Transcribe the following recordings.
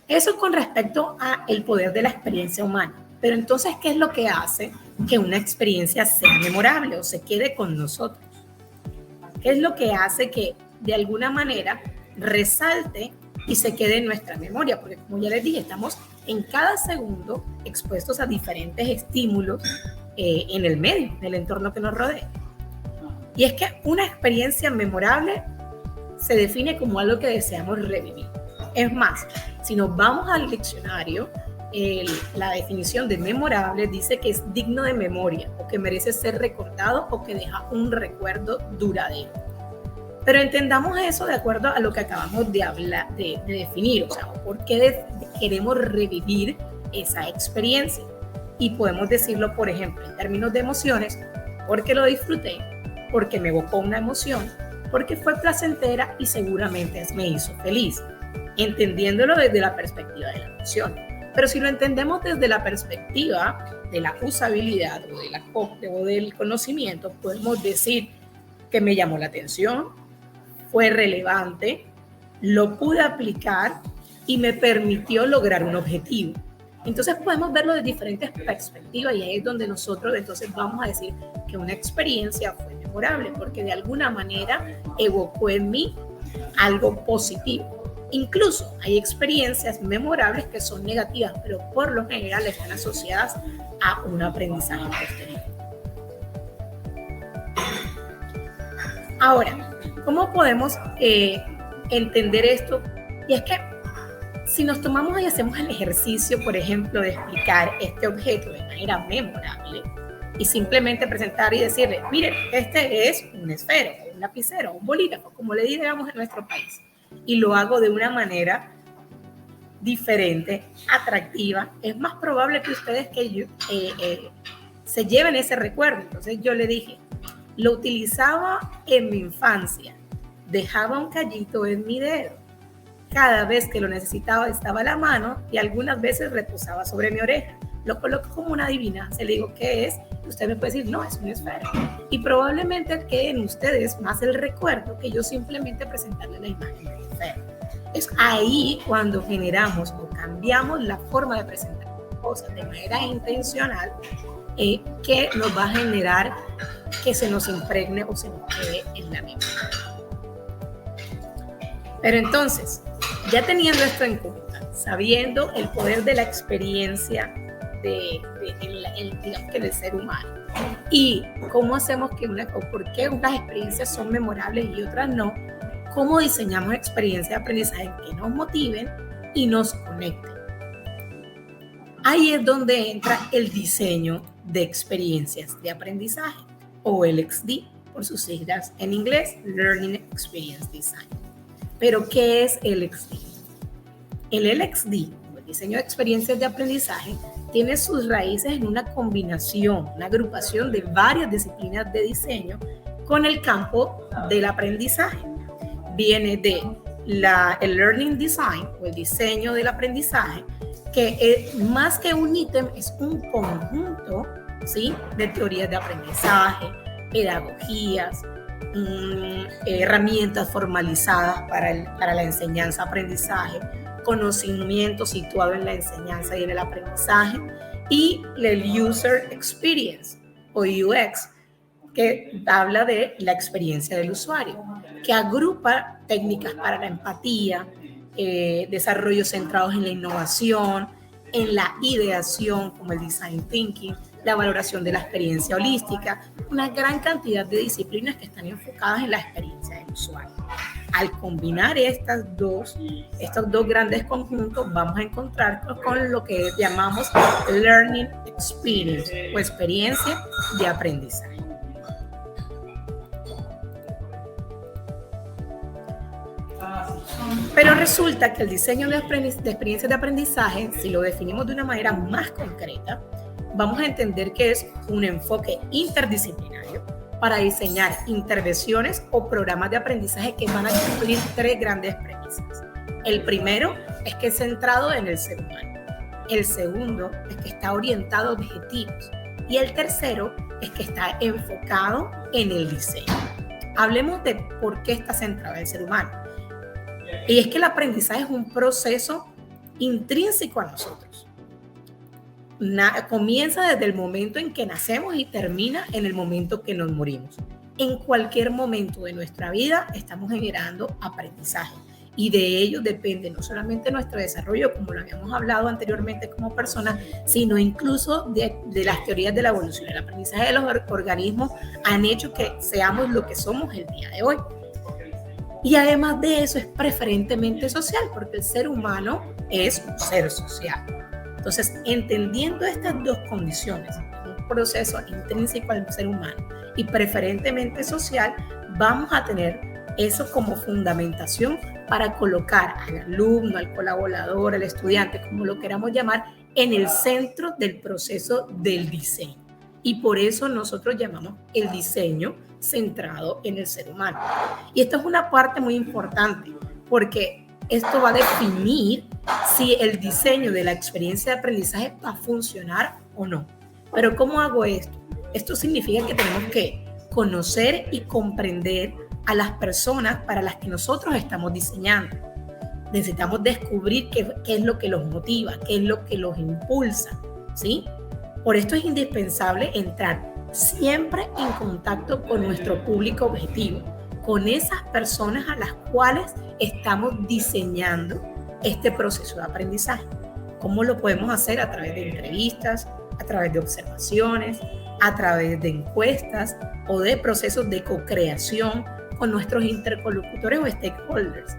Eso con respecto a el poder de la experiencia humana. Pero entonces, ¿qué es lo que hace que una experiencia sea memorable o se quede con nosotros? ¿Qué es lo que hace que de alguna manera resalte y se quede en nuestra memoria? Porque como ya les dije, estamos en cada segundo expuestos a diferentes estímulos en el medio, en el entorno que nos rodea. Y es que una experiencia memorable se define como algo que deseamos revivir. Es más, si nos vamos al diccionario, la definición de memorable dice que es digno de memoria o que merece ser recordado o que deja un recuerdo duradero. Pero entendamos eso de acuerdo a lo que acabamos de hablar, de definir, o sea, por qué queremos revivir esa experiencia. Y podemos decirlo, por ejemplo, en términos de emociones, porque lo disfruté, porque me evocó una emoción, porque fue placentera y seguramente me hizo feliz, entendiéndolo desde la perspectiva de la emoción. Pero si lo entendemos desde la perspectiva de la usabilidad o del conocimiento, podemos decir que me llamó la atención, fue relevante, lo pude aplicar y me permitió lograr un objetivo. Entonces podemos verlo de diferentes perspectivas y ahí es donde nosotros entonces vamos a decir que una experiencia fue memorable porque de alguna manera evocó en mí algo positivo. Incluso hay experiencias memorables que son negativas, pero por lo general están asociadas a un aprendizaje posterior. Ahora, ¿cómo podemos entender esto? Y es que si nos tomamos y hacemos el ejercicio, por ejemplo, de explicar este objeto de manera memorable y simplemente presentar y decirle, miren, este es un esfero, un lapicero, un bolígrafo, como le digamos en nuestro país, y lo hago de una manera diferente, atractiva, es más probable que ustedes se lleven ese recuerdo. Entonces yo le dije, lo utilizaba en mi infancia, dejaba un callito en mi dedo. Cada vez que lo necesitaba estaba a la mano y algunas veces reposaba sobre mi oreja. Lo coloco como una adivinanza, le digo qué es, y usted me puede decir, no, es un esfero. Y probablemente quede en ustedes más el recuerdo que yo simplemente presentarle la imagen del esfero. Es ahí cuando generamos o cambiamos la forma de presentar cosas de manera intencional que nos va a generar que se nos impregne o se nos quede en la memoria. Pero entonces, ya teniendo esto en cuenta, sabiendo el poder de la experiencia digamos que del ser humano y cómo hacemos por qué unas experiencias son memorables y otras no, cómo diseñamos experiencias de aprendizaje que nos motiven y nos conecten. Ahí es donde entra el diseño de experiencias de aprendizaje o LXD, por sus siglas en inglés, Learning Experience Design. Pero, ¿qué es LXD? El LXD, el diseño de experiencias de aprendizaje, tiene sus raíces en una combinación, una agrupación de varias disciplinas de diseño con el campo del aprendizaje. Viene de el Learning Design o el diseño del aprendizaje, que más que un ítem es un conjunto, ¿sí?, de teorías de aprendizaje, pedagogías, herramientas formalizadas para la enseñanza-aprendizaje, conocimiento situado en la enseñanza y en el aprendizaje, y el User Experience o UX, que habla de la experiencia del usuario, que agrupa técnicas para la empatía, desarrollos centrados en la innovación, en la ideación como el Design Thinking, la valoración de la experiencia holística, una gran cantidad de disciplinas que están enfocadas en la experiencia del usuario. Al combinar estos dos grandes conjuntos, vamos a encontrarnos con lo que llamamos Learning Experience o experiencia de aprendizaje. Pero resulta que el diseño de experiencias de aprendizaje, si lo definimos de una manera más concreta, vamos a entender que es un enfoque interdisciplinario para diseñar intervenciones o programas de aprendizaje que van a cumplir tres grandes premisas. El primero es que es centrado en el ser humano. El segundo es que está orientado a objetivos. Y el tercero es que está enfocado en el diseño. Hablemos de por qué está centrado en el ser humano. Y es que el aprendizaje es un proceso intrínseco a nosotros. Comienza desde el momento en que nacemos y termina en el momento que nos morimos. En cualquier momento de nuestra vida estamos generando aprendizaje y de ello depende no solamente nuestro desarrollo, como lo habíamos hablado anteriormente como personas, sino incluso de las teorías de la evolución. El aprendizaje de los organismos han hecho que seamos lo que somos el día de hoy. Y además de eso es preferentemente social, porque el ser humano es un ser social. Entonces, entendiendo estas dos condiciones, un proceso intrínseco al ser humano y preferentemente social, vamos a tener eso como fundamentación para colocar al alumno, al colaborador, al estudiante, como lo queramos llamar, en el centro del proceso del diseño. Y por eso nosotros llamamos el diseño centrado en el ser humano. Y esto es una parte muy importante, porque esto va a definir si el diseño de la experiencia de aprendizaje va a funcionar o no. Pero ¿cómo hago esto? Esto significa que tenemos que conocer y comprender a las personas para las que nosotros estamos diseñando. Necesitamos descubrir qué es lo que los motiva, qué es lo que los impulsa, ¿sí? Por esto es indispensable entrar siempre en contacto con nuestro público objetivo, con esas personas a las cuales estamos diseñando este proceso de aprendizaje. ¿Cómo lo podemos hacer? A través de entrevistas, a través de observaciones, a través de encuestas o de procesos de co-creación con nuestros interlocutores o stakeholders.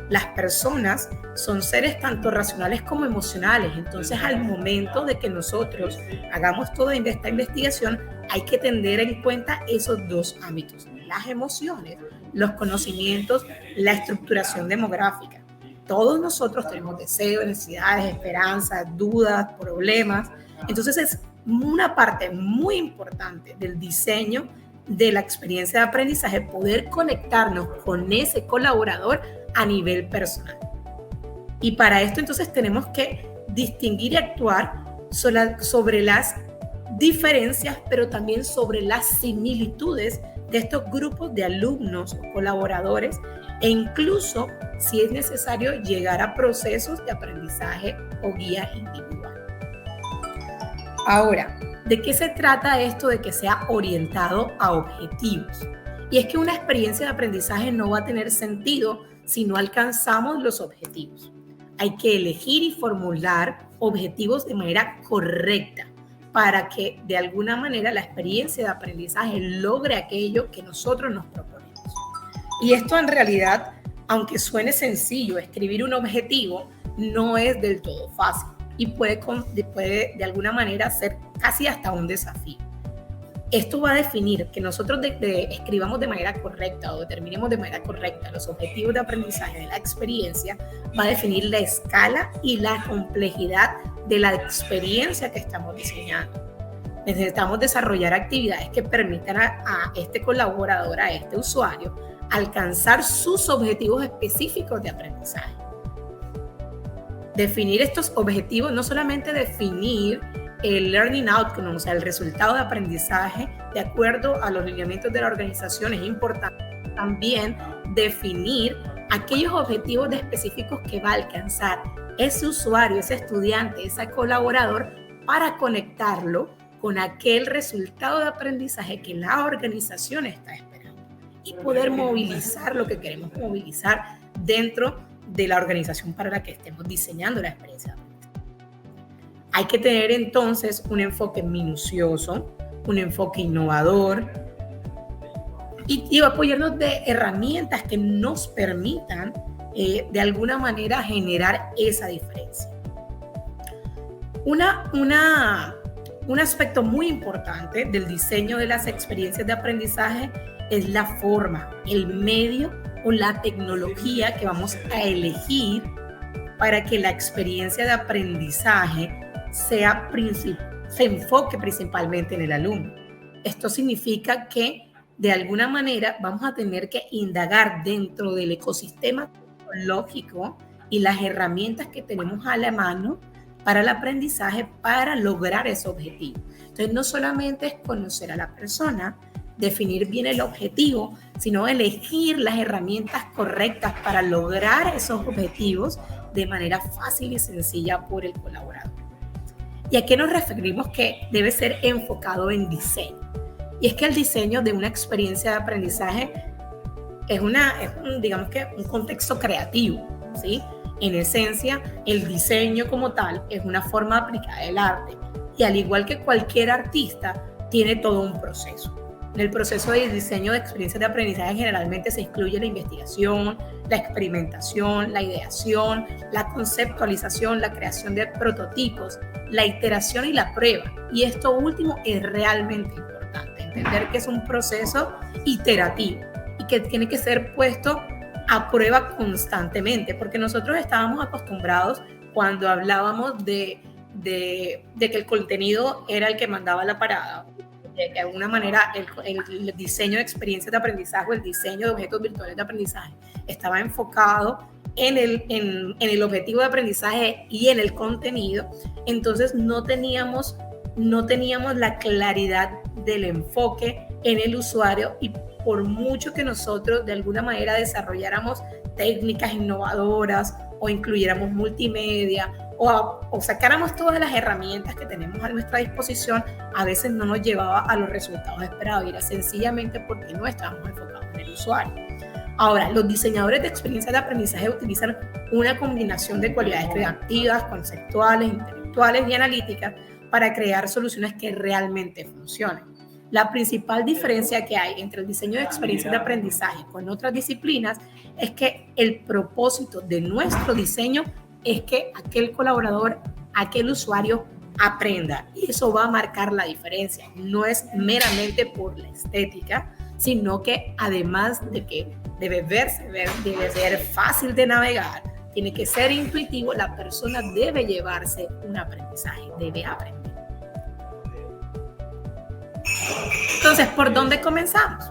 Las personas son seres tanto racionales como emocionales, entonces al momento de que nosotros hagamos toda esta investigación hay que tener en cuenta esos dos ámbitos, las emociones, los conocimientos, la estructuración demográfica. Todos nosotros tenemos deseos, necesidades, esperanzas, dudas, problemas, entonces es una parte muy importante del diseño de la experiencia de aprendizaje poder conectarnos con ese colaborador a nivel personal. Y para esto entonces tenemos que distinguir y actuar sobre las diferencias, pero también sobre las similitudes de estos grupos de alumnos o colaboradores e incluso, si es necesario, llegar a procesos de aprendizaje o guía individual. Ahora, ¿de qué se trata esto de que sea orientado a objetivos? Y es que una experiencia de aprendizaje no va a tener sentido si no alcanzamos los objetivos. Hay que elegir y formular objetivos de manera correcta para que de alguna manera la experiencia de aprendizaje logre aquello que nosotros nos proponemos. Y esto en realidad, aunque suene sencillo, escribir un objetivo no es del todo fácil y puede de alguna manera ser casi hasta un desafío. Esto va a definir que nosotros escribamos de manera correcta o determinemos de manera correcta los objetivos de aprendizaje de la experiencia, va a definir la escala y la complejidad de la experiencia que estamos diseñando. Necesitamos desarrollar actividades que permitan a este colaborador, a este usuario, alcanzar sus objetivos específicos de aprendizaje. Definir estos objetivos, no solamente definir el learning outcome, o sea, el resultado de aprendizaje de acuerdo a los lineamientos de la organización, es importante también definir aquellos objetivos específicos que va a alcanzar ese usuario, ese estudiante, ese colaborador para conectarlo con aquel resultado de aprendizaje que la organización está esperando y poder movilizar lo que queremos movilizar dentro de la organización para la que estemos diseñando la experiencia de aprendizaje. Hay que tener entonces un enfoque minucioso, un enfoque innovador y apoyarnos de herramientas que nos permitan de alguna manera generar esa diferencia. Un aspecto muy importante del diseño de las experiencias de aprendizaje es la forma, el medio o la tecnología que vamos a elegir para que la experiencia de aprendizaje se enfoque principalmente en el alumno. Esto significa que de alguna manera vamos a tener que indagar dentro del ecosistema tecnológico y las herramientas que tenemos a la mano para el aprendizaje para lograr ese objetivo. Entonces no solamente es conocer a la persona, definir bien el objetivo, sino elegir las herramientas correctas para lograr esos objetivos de manera fácil y sencilla por el colaborador. ¿Y a qué nos referimos que debe ser enfocado en diseño? Y es que el diseño de una experiencia de aprendizaje digamos que un contexto creativo, ¿sí? En esencia, el diseño como tal es una forma aplicada del arte y al igual que cualquier artista, tiene todo un proceso. En el proceso de diseño de experiencias de aprendizaje generalmente se incluye la investigación, la experimentación, la ideación, la conceptualización, la creación de prototipos, la iteración y la prueba. Y esto último es realmente importante, entender que es un proceso iterativo y que tiene que ser puesto a prueba constantemente, porque nosotros estábamos acostumbrados cuando hablábamos de que el contenido era el que mandaba la parada, de alguna manera el diseño de experiencias de aprendizaje o el diseño de objetos virtuales de aprendizaje estaba enfocado en el objetivo de aprendizaje y en el contenido. Entonces no teníamos la claridad del enfoque en el usuario, y por mucho que nosotros de alguna manera desarrolláramos técnicas innovadoras o incluyéramos multimedia o sacáramos todas las herramientas que tenemos a nuestra disposición, a veces no nos llevaba a los resultados esperados, y era sencillamente porque no estábamos enfocados en el usuario. Ahora, los diseñadores de experiencias de aprendizaje utilizan una combinación de cualidades creativas, conceptuales, intelectuales y analíticas para crear soluciones que realmente funcionen. La principal diferencia que hay entre el diseño de experiencias de aprendizaje con otras disciplinas es que el propósito de nuestro diseño es que aquel colaborador, aquel usuario aprenda, y eso va a marcar la diferencia. No es meramente por la estética, sino que además de que debe ser fácil de navegar, tiene que ser intuitivo, la persona debe llevarse un aprendizaje, debe aprender. Entonces, ¿por dónde comenzamos?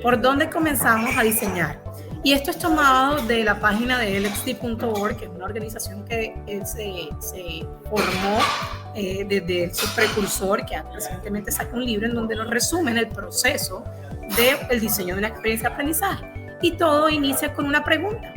¿Por dónde comenzamos a diseñar? Y esto es tomado de la página de lxd.org, que es una organización que se formó desde su precursor, que recientemente sacó un libro en donde nos resumen el proceso del diseño de una experiencia de aprendizaje. Y todo inicia con una pregunta.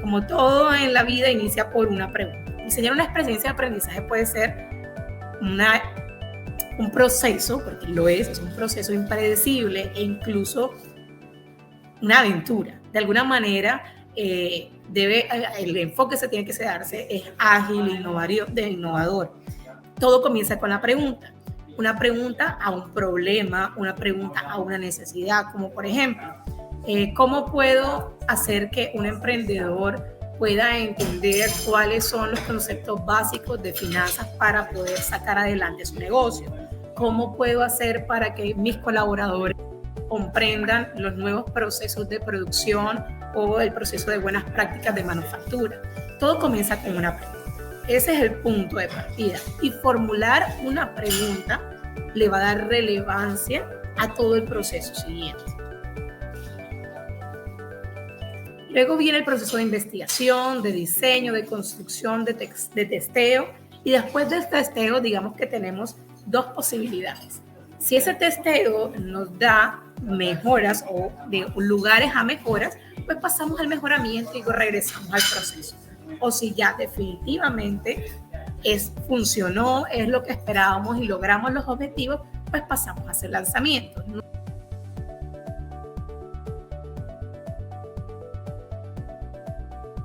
Como todo en la vida, inicia por una pregunta. Diseñar una experiencia de aprendizaje puede ser un proceso, porque lo es un proceso impredecible e incluso una aventura. De alguna manera, el enfoque que se tiene que darse es ágil, innovador. Todo comienza con la pregunta. Una pregunta a un problema, una pregunta a una necesidad, como por ejemplo, ¿cómo puedo hacer que un emprendedor pueda entender cuáles son los conceptos básicos de finanzas para poder sacar adelante su negocio? ¿Cómo puedo hacer para que mis colaboradores comprendan los nuevos procesos de producción o el proceso de buenas prácticas de manufactura? Todo comienza con una pregunta. Ese es el punto de partida. Y formular una pregunta le va a dar relevancia a todo el proceso siguiente. Luego viene el proceso de investigación, de diseño, de construcción, de testeo. Y después del testeo, digamos que tenemos dos posibilidades. Si ese testeo nos da mejoras o de lugares a mejoras, pues pasamos al mejoramiento y regresamos al proceso. O si ya definitivamente funcionó, es lo que esperábamos y logramos los objetivos, pues pasamos a hacer lanzamientos.